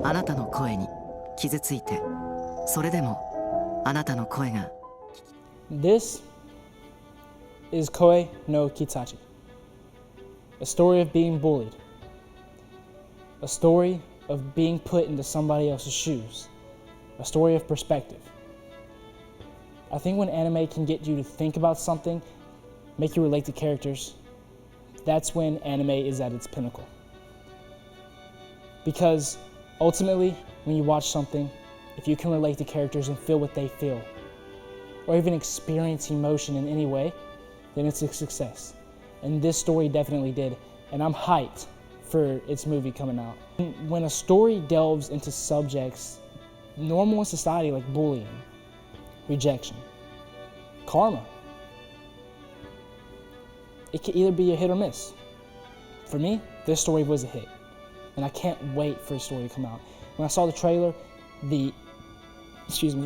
あなたの声に傷ついて、それでもあなたの声が。 This is Koe no Karachi, a story of being bullied, a story of being put into somebody else's shoes, a story of perspective. I think when anime can get you to think about something, make you relate to characters, that's when anime is at its pinnacle. Because ultimately, when you watch something, if you can relate to characters and feel what they feel, or even experience emotion in any way, then it's a success. And this story definitely did, and I'm hyped for its movie coming out. When a story delves into subjects normal in society like bullying, rejection, karma, it can either be a hit or miss. For me, this story was a hit, and I can't wait for the story to come out. When I saw the trailer, the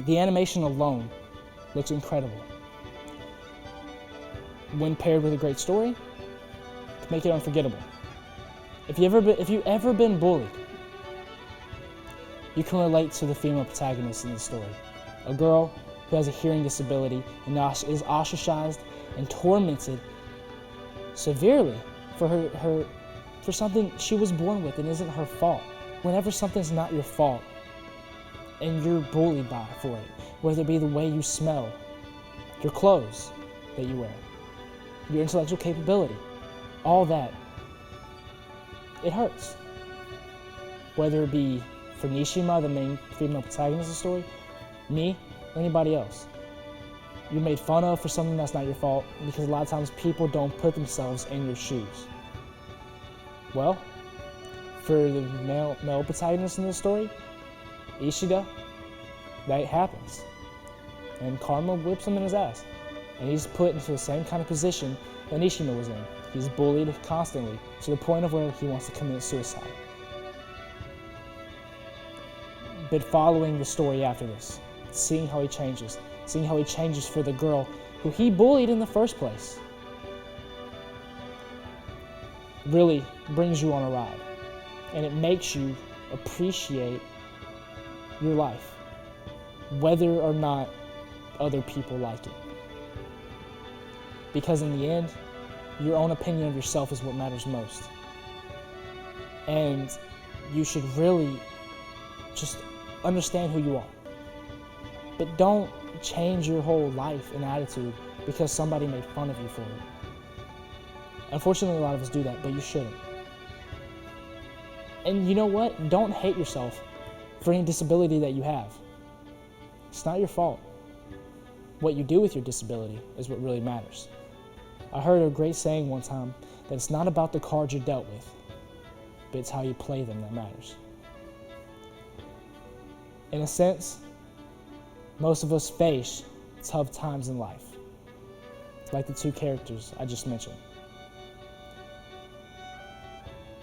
animation alone looks incredible. When paired with a great story, to make it unforgettable. If you've ever been bullied, you can relate to the female protagonist in the story. A girl who has a hearing disability and is ostracized and tormented severely for something she was born with and isn't her fault. Whenever something's not your fault and you're bullied for it, whether it be the way you smell, your clothes that you wear, your intellectual capability, all that, it hurts. Whether it be for Nishima, the main female protagonist of the story, me, or anybody else. You're made fun of for something that's not your fault because a lot of times people don't put themselves in your shoes. Well, for the male protagonist in this story, Ishida, that happens. And karma whips him in his ass. And he's put into the same kind of position that Nishima was in. He's bullied constantly to the point of where he wants to commit suicide. But following the story after this, seeing how he changes for the girl who he bullied in the first place, really brings you on a ride. And it makes you appreciate your life, whether or not other people like it. Because in the end, your own opinion of yourself is what matters most. And you should really just understand who you are. But don't change your whole life and attitude because somebody made fun of you for it. Unfortunately, a lot of us do that, but you shouldn't. And you know what? Don't hate yourself for any disability that you have. It's not your fault. What you do with your disability is what really matters. I heard a great saying one time that it's not about the cards you're dealt with, but it's how you play them that matters. In a sense, most of us face tough times in life, like the two characters I just mentioned.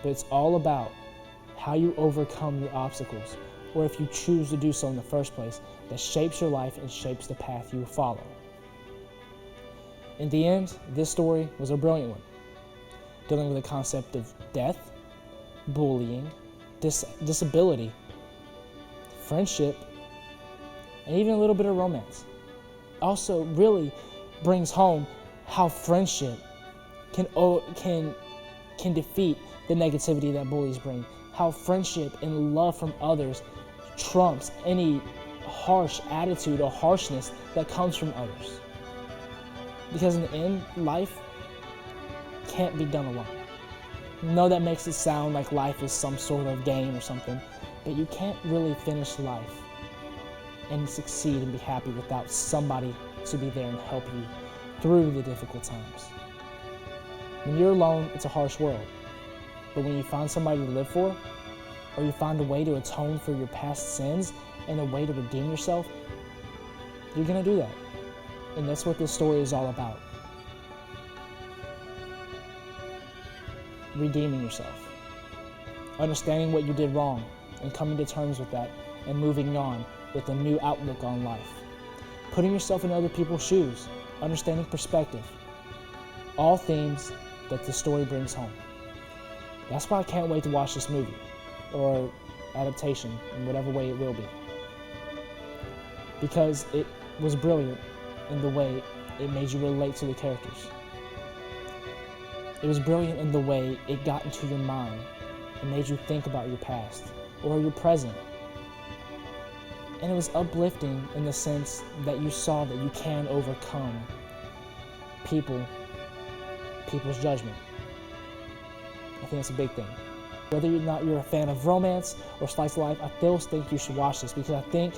But it's all about how you overcome your obstacles, or if you choose to do so in the first place, that shapes your life and shapes the path you follow. In the end, this story was a brilliant one, dealing with the concept of death, bullying, disability, friendship, and even a little bit of romance. Also really brings home how friendship can defeat the negativity that bullies bring, how friendship and love from others trumps any harsh attitude or harshness that comes from others. Because in the end, life can't be done alone. No, that makes it sound like life is some sort of game or something, but you can't really finish life and succeed and be happy without somebody to be there and help you through the difficult times. When you're alone, it's a harsh world. But when you find somebody to live for, or you find a way to atone for your past sins and a way to redeem yourself, you're gonna do that. And that's what this story is all about. Redeeming yourself. Understanding what you did wrong and coming to terms with that and moving on with a new outlook on life. Putting yourself in other people's shoes. Understanding perspective. All themes that the story brings home. That's why I can't wait to watch this movie, or adaptation in whatever way it will be. Because it was brilliant in the way it made you relate to the characters. It was brilliant in the way it got into your mind and made you think about your past or your present. And it was uplifting in the sense that you saw that you can overcome people's judgment. I think that's a big thing. Whether or not you're a fan of romance or slice of life, I still think you should watch this, because I think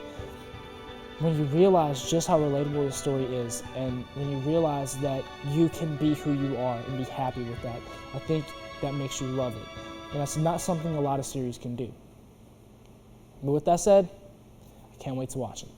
when you realize just how relatable the story is, and when you realize that you can be who you are and be happy with that, I think that makes you love it. And that's not something a lot of series can do. But with that said, I can't wait to watch it.